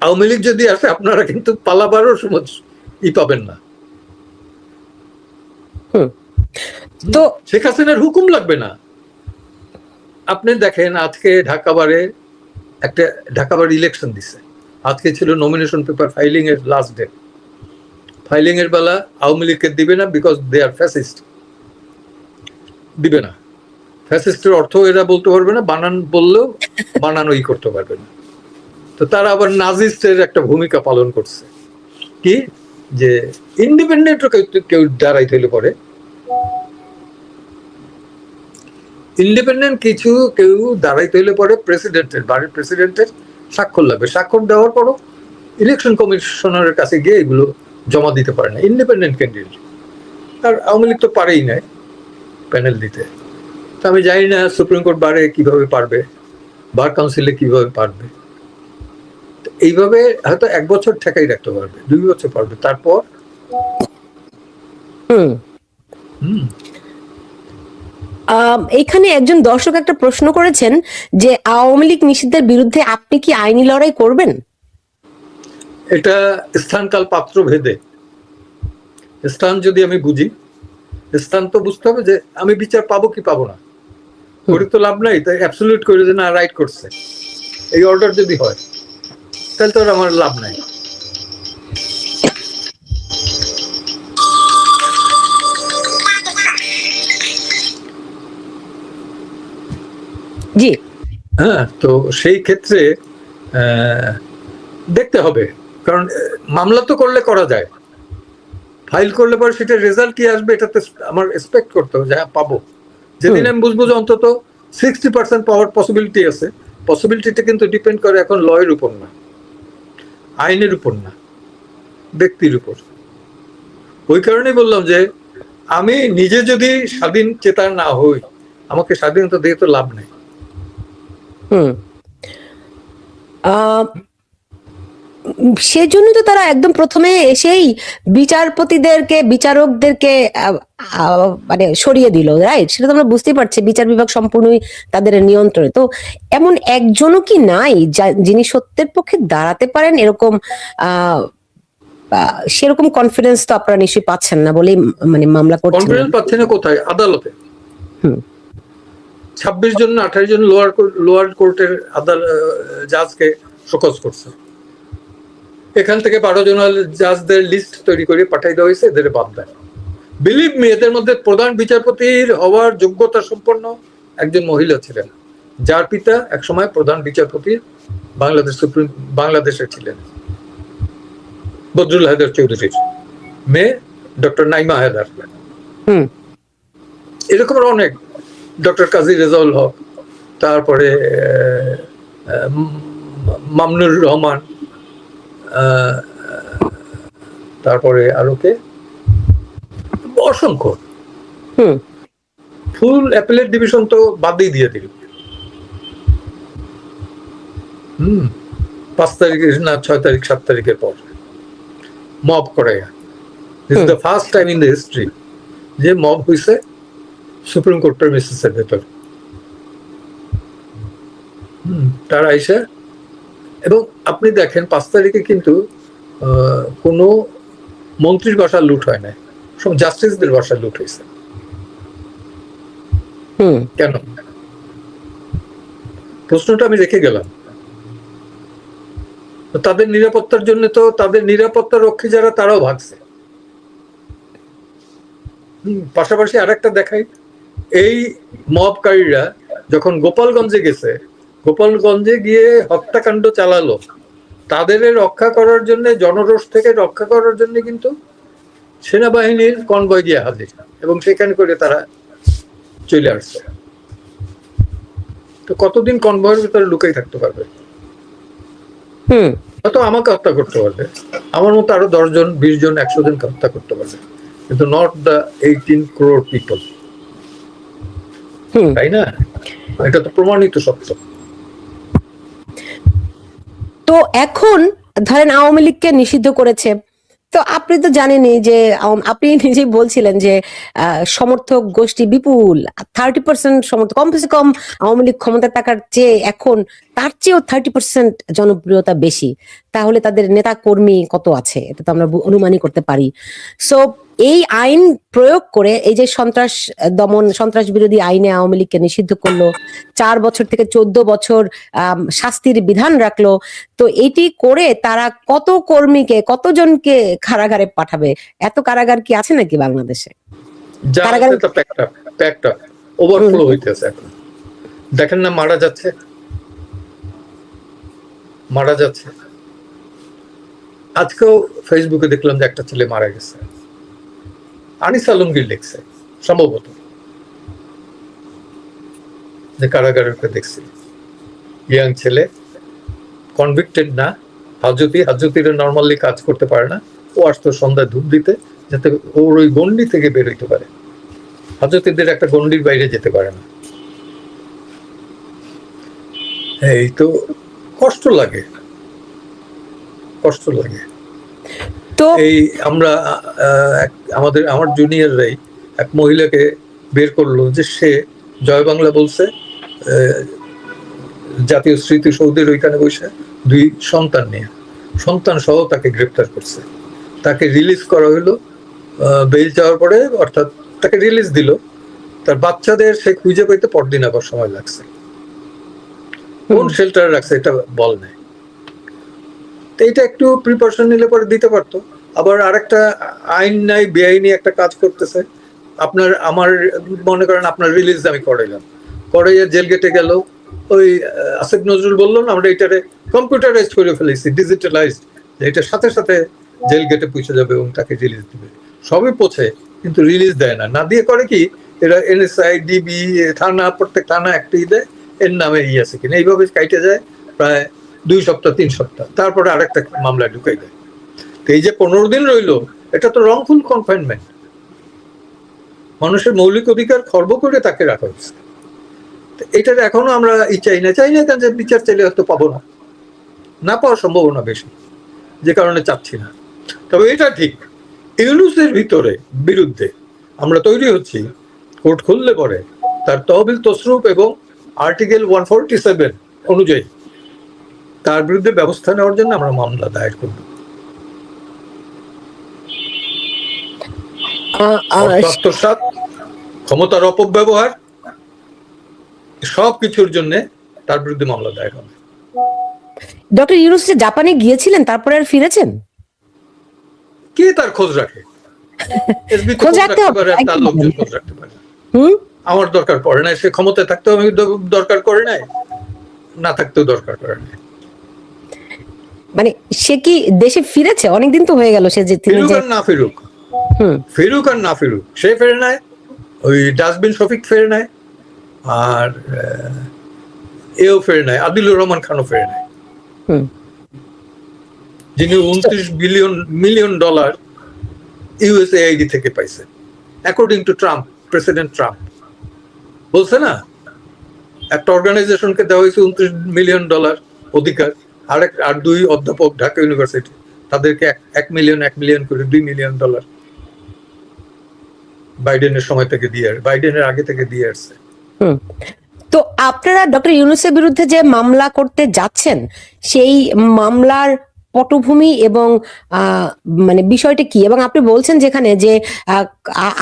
আওয়ামী লীগ যদি আসে আপনারা কিন্তু পালাবারও পাবেন না। তো শেখ হাসিনার হুকুম লাগবে না। আপনি দেখেন আজকে ঢাকাবার ইলেকশন দিছে, আজকে ছিল নমিনেশন পেপার ফাইলিং এর লাস্ট ডে। ফাইলিং এর বেলা আওয়ামী লীগকে দিবে না, বিকজ দে আর ফ্যাসিস্ট। দিবে না। ফ্যাসিস্টের অর্থ এরা বলতে পারবে না, বানান বললেও বানানোই করতে পারবে না। তো তারা আবার নাজিস্টের একটা ভূমিকা পালন করছে, কি যে ইন্ডিপেন্ডেন্ট কেউ দাঁড়াইতে হইলে পরে, ইন্ডিপেন্ডেন্ট কেউ দাঁড়াইতে হইলে পরে বাড়ির প্রেসিডেন্টের স্বাক্ষর লাগবে। স্বাক্ষর দেওয়ার পরও ইলেকশন কমিশনারের কাছে গিয়ে এগুলো জমা দিতে পারে না ইন্ডিপেন্ডেন্ট ক্যান্ডিডেট। আর আওয়ামী লীগ তো পারেই নাই প্যানেল দিতে। তো আমি জানি না সুপ্রিম কোর্ট বারে কিভাবে পারবে, বার কাউন্সিলে কিভাবে পারবে। এইভাবে হয়তো 1 বছর ঠেকাই রাখতে পারবে, 2 বছর পারবে, তারপর এখানে একজন দর্শক একটা প্রশ্ন করেছেন যে আওয়ামী লীগ নিষিদ্ধের বিরুদ্ধে আপনি কি আইনি লড়াই করবেন? এটা স্থানকাল পাত্র ভেদে। স্থান যদি আমি বুঝি, স্থান তো বুঝতে হবে যে আমি বিচার পাবো কি পাবো না, করে তো লাভ নাই। তাই অ্যাবসলিউট করে যে না রাইট করছে এই অর্ডার যদি হয়, তাহলে তো আমার লাভ নাই। জি হ্যাঁ, তো সেই ক্ষেত্রে দেখতে হবে, কারণ মামলা তো করলে করা যায়, ফাইল করলে পরে সেটা রেজাল্ট কি আসবে এটাতে আমার এক্সপেক্ট করতে হবে যে পাবো। যেদিন আমি বুঝবো যে অন্তত 60% পাওয়ার পসিবিলিটি আছে, পসিবিলিটিটা কিন্তু ডিপেন্ড করে এখন লয়ের উপর না, আইনের উপর না, ব্যক্তির উপর। ওই কারণেই বললাম যে আমি নিজে যদি স্বাধীন চেতা না হই, আমাকে স্বাধীনতা দিয়ে তো লাভ নেই। সেজন্য তো তারা একদম প্রথমে এসেই বিচারকদেরকে মানে সরিয়ে দিল, রাইট? সেটা তো আমরা বুঝতেই পারছি, বিচার বিভাগ সম্পূর্ণই তাদের নিয়ন্ত্রণে। তো এমন একজনও কি নাই যিনি সত্যের পক্ষে দাঁড়াতে পারেন? এরকম সেরকম কনফিডেন্স তো আপনারা নিশ্চয়ই পাচ্ছেন না বলেই মানে মামলা করছেন। কনফিডেন্স পাচ্ছেন না কোথায়? আদালতে। 26 জন না 28 জন লোয়ার কোর্টের জাজকে শোকজ করছে। এখান থেকে 12 জন জাজদের লিস্ট তৈরি করে পাঠাই দেওয়া হয়েছে, এদের বাদ দেয়। বিলিভ মি, এদের মধ্যে প্রধান বিচারপতির হওয়ার যোগ্যতা সম্পন্ন একজন মহিলা ছিলেন, যার পিতা একসময় প্রধান বিচারপতি বাংলাদেশে ছিলেন, বদরুল হায়দার চৌধুরীর মেয়ে ডক্টর নাইমা হায়দার। এরকম অনেক, ডক্টর কাজী রেজাউল হক, তারপরে মামুনুর রহমান, তারপরে আরো কে, অসংখ্য। ফুল অ্যাপিলেট ডিভিশন তো বাদই দিয়ে দিল। 5 তারিখ না 6 তারিখ 7 তারিখের পর মব করাইয়া। This is the first time in the history যে মব হয়েছে সুপ্রিম কোর্ট প্রেমিসেসের ভেতর। তারা এসে, এবং আপনি দেখেন 5 তারিখে কিন্তু কোনো মন্ত্রীর বাসা লুট হয় না, সব জাস্টিসদের বাসা লুট হয়েছে। কেন? প্রশ্নটা আমি রেখে গেলাম। তাদের নিরাপত্তার জন্য তো তাদের নিরাপত্তা রক্ষী যারা তারাও ভাগছে। পাশাপাশি আরেকটা দেখাই, এই মবকারীরা যখন গোপালগঞ্জে গেছে, গোপালগঞ্জে গিয়ে হত্যাকাণ্ড চালালো, তাদের রক্ষা করার জন্য, জনরোষ থেকে রক্ষা করার জন্য কিন্তু সেনাবাহিনীর কনভয় গিয়ে হাজির, এবং সেখানে করে তারা চলে আসছে। তো কতদিন কনভয়ের ভিতরে লুকাই থাকতে পারবে? হয়তো আমাকে হত্যা করতে পারবে, আমার মতো আরো 10 জন 20 জন 100 জনকে হত্যা করতে পারবে, কিন্তু নট দ্য 18 crore পিপল, তাই না? এটা তো প্রমাণিত সত্য। তো এখন ধরেন আওয়ামী লীগকে নিষিদ্ধ করেছে, তো আপনি তো জানেনই যে আপনি নিজেই বলছিলেন যে সমর্থক গোষ্ঠী বিপুল, 30% সমর্থক, কমসে কম আওয়ামী লীগ ক্ষমতা থাকার চেয়ে এখন তার চেয়েও 30% জনপ্রিয়তা বেশি, তাহলে তাদের নেতা কর্মী কত আছে এটা তো আমরা অনুমানই করতে পারি। সো এই আইন প্রয়োগ করে এই যে সন্ত্রাস দমন, সন্ত্রাস বিরোধী আইনে আওয়ামী লীগকে নিষিদ্ধ করলো, 4 বছর থেকে 14 বছর শাস্তির বিধান রাখলো, তো এটি করে তারা কত কর্মীকে, কতজনকে কারাগারে পাঠাবে? এত কারাগার কি আছে নাকি বাংলাদেশে? যা কারাগারে আছে তা প্যাকড আপ ওভারফ্লো হইতেছে এখন। দেখেন না মারা যাচ্ছে। আজকেও ফেসবুকে দেখলাম যে একটা ছেলে মারা গেছে, আনিস আলমগীর লিখছে সম্ভবত, যে কারাগারের দেখছি ইয়াং ছেলে, কনভিক্টেড না, হাজতিরা নর্মালি কাজ করতে পারে না, ও আসতো সন্ধ্যায় ধূপ দিতে যাতে ওর ওই গন্ডি থেকে বের হইতে পারে। হাজতিদের একটা গন্ডির বাইরে যেতে পারে না। এই তো কষ্ট লাগে। তো এই আমরা আমার জুনিয়ররাই এক মহিলাকে বের করলো যে সে জয় বাংলা বলছে, জাতীয় স্মৃতিসৌধের ওইখানে বসে 2 সন্তান নিয়ে, সন্তান সহ তাকে গ্রেপ্তার করছে। তাকে রিলিজ করা হলো বেল যাওয়ার পরে, অর্থাৎ তাকে রিলিজ দিল। তার বাচ্চাদের সে খুঁজে পেতে পরদিন আবার সময় লাগছে। কোন শেল্টারে রাখছে এটা বল নেই। তো এটা একটু প্রিপারেশন নিলে পরে দিতে পারতো। আবার আরেকটা আইন নাই, বেআইনি একটা কাজ করতেছে। আমার মনে করেন আপনার রিলিজ আমি করাইলাম, করাইয়া জেল গেটে গেল, ওই আসিফ নজরুল বললো না আমরা এটারে কম্পিউটারাইজ করে ফেলেছি, ডিজিটালাইজড, এটার সাথে সাথে জেল গেটে পৌঁছে যাবে এবং তাকে রিলিজ দিবে। সবই পৌঁছে, কিন্তু রিলিজ দেয় না। না দিয়ে করে কি, এরা এনএসআই, ডিবি, থানা, প্রত্যেক থানা একটা দেয়, এর নামে আছে কিনা, এইভাবে কাইটে যায় প্রায় 2 সপ্তাহ 3 সপ্তাহ, তারপরে আরেকটা মামলা ঢুকাই দেয়। তো এই যে 15 দিন রইলো, এটা তো রংফুল কনফাইনমেন্ট। মানুষের মৌলিক অধিকার খর্ব করে তাকে রাখা হচ্ছে। এটার এখনো আমরা চাই না কেন, যে বিচার চাইলে হয়তো পাবো না পাওয়ার সম্ভাবনা বেশি, যে কারণে চাচ্ছি না। তবে এটা ঠিক, ইউনূসের বিরুদ্ধে আমরা তৈরি হচ্ছি। কোর্ট খুললে পরে তার তহবিল তসরুপ এবং আর্টিকেল 147 অনুযায়ী তার বিরুদ্ধে ব্যবস্থা নেওয়ার জন্য আমরা মামলা দায়ের করব। আত্মসাৎ, ক্ষমতার অপব্যবহার, সবকিছুর জন্য তার বিরুদ্ধে মামলা দায়ের হবে। ডক্টর ইউনূস জাপানে গিয়েছিলেন, তারপরে আর ফিরেছেন? কে তার খোঁজ রাখে? খোঁজ রাখতে পারে, তার লোকজন খোঁজ রাখতে পারে। আমার দরকার পড়ে না, সে ক্ষমতায় থাকতেও আমি দরকার করে নাই, না থাকতেও দরকার করে নাই। মানে সে কি দেশে ফিরেছে? অনেকদিন তো হয়ে গেল। সে যে ফিরুক আর না ফিরুক, সে ফেরে নাই, ওই ডাস্টবিন শফিক ফেরে নাই, আর এও ফেরে নাই, আদিলুর রহমান খানও ফেরে নাই, যিনি 29 মিলিয়ন ডলার ইউএসএআইডি থেকে পাইছে, অ্যাকর্ডিং টু প্রেসিডেন্ট ট্রাম্প বলছে না, একটা অর্গানাইজেশনকে দেওয়া হয়েছে 29 মিলিয়ন ডলার অধিকার, আর 2 অধ্যাপক ঢাকা ইউনিভার্সিটি, তাদেরকে 1 মিলিয়ন করে 2 মিলিয়ন ডলার বাইডেনের সময় থেকে বাইডেনের আগে থেকে দিয়ে আসছে। তো আপনারা ডক্টর ইউনূসের বিরুদ্ধে যে মামলা করতে যাচ্ছেন, সেই মামলার পটভূমি এবং মানে বিষয়টা কি? এবং আপনি বলছেন যেখানে যে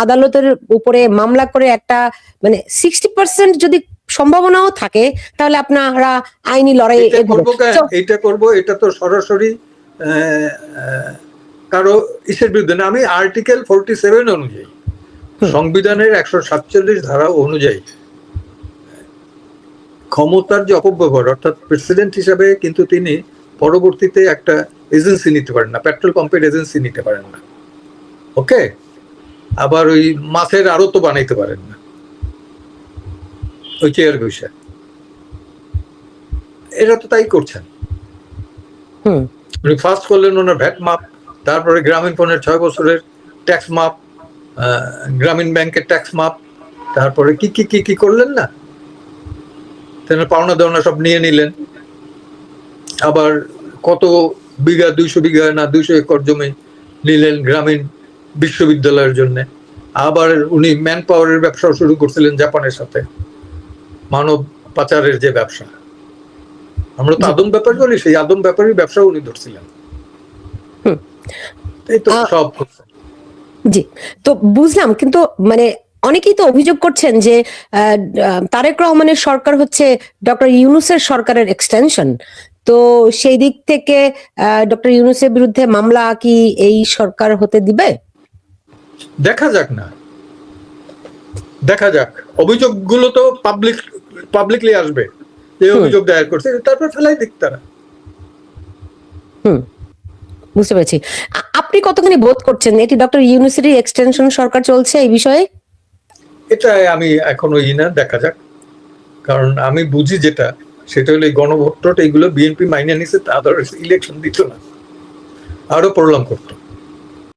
আদালতের উপরে মামলা করে একটা মানে 60% যদি সম্ভাবনাও থাকে, তাহলে আপনারা আইনি লড়াই এটা করবো। এটা তো সরাসরি কারো ইসের বিরুদ্ধে না। আমি আর্টিকেল 47 অনুযায়ী, সংবিধানের 147 ধারা অনুযায়ী ক্ষমতার যে অপব্যবহার, অর্থাৎ প্রেসিডেন্ট হিসাবে কিন্তু তিনি পরবর্তীতে একটা এজেন্সি নিতে পারেন না, পেট্রোল পাম্পের এজেন্সি নিতে পারেন না, ওকে, আবার ওই মাছের আরো তো বানাইতে পারেন না ওই চেয়ার বসে। এরা তো তাই করছেন। উনি ফার্স্ট করলেন ওনার ভ্যাট মাপ, তারপরে গ্রামীণ ফোনের 6 বছরের ট্যাক্স মাপ, গ্রামীণ ব্যাংকের ট্যাক্স মাপ, তারপরে কি করলেন না, পাওনা দেওনা সব নিয়ে নিলেন। আবার কত বিঘা, 200 বিঘা না 200 একর জমি নিলেন গ্রামীণ বিশ্ববিদ্যালয়ের জন্য। আবার উনি ম্যান পাওয়ারের ব্যবসা শুরু করছিলেন জাপানের সাথে, মানব পাচারের যে ব্যবসা, আমরা তো আদম ব্যাপার বলি, সেই আদম ব্যাপারই ব্যবসা উনি ধরছিলেন। এই তো সব। জি, তো বুঝলাম, কিন্তু মানে অনেকেই তো অভিযোগ করছেন যে তারেক রহমানের সরকার হচ্ছে ডক্টর ইউনূসের সরকারের এক্সটেনশন। তো সেই দিক থেকে ডক্টর ইউনূসের বিরুদ্ধে মামলা কি এই সরকার হতে দিবে? দেখা যাক না, দেখা যাক। অভিযোগগুলো তো পাবলিকলি আসবে, যে অভিযোগ দায়ের করছে, তারপর ফেলাই দিক তারা। বুঝতে পেরেছি। আপনি কতখানি বোধ করছেন এটি ডক্টর ইউনূসেরই এক্সটেনশন সরকার চলছে এই বিষয়ে? এটা আমি এখনো না, দেখা যাক। কারণ আমি বুঝি যেটা, সেটা হলো এই গণভোট এইগুলো বিএনপি মাইনে নিছে, আদারওয়াইজ ইলেকশন দিত না, আরো প্রবলেম করতো।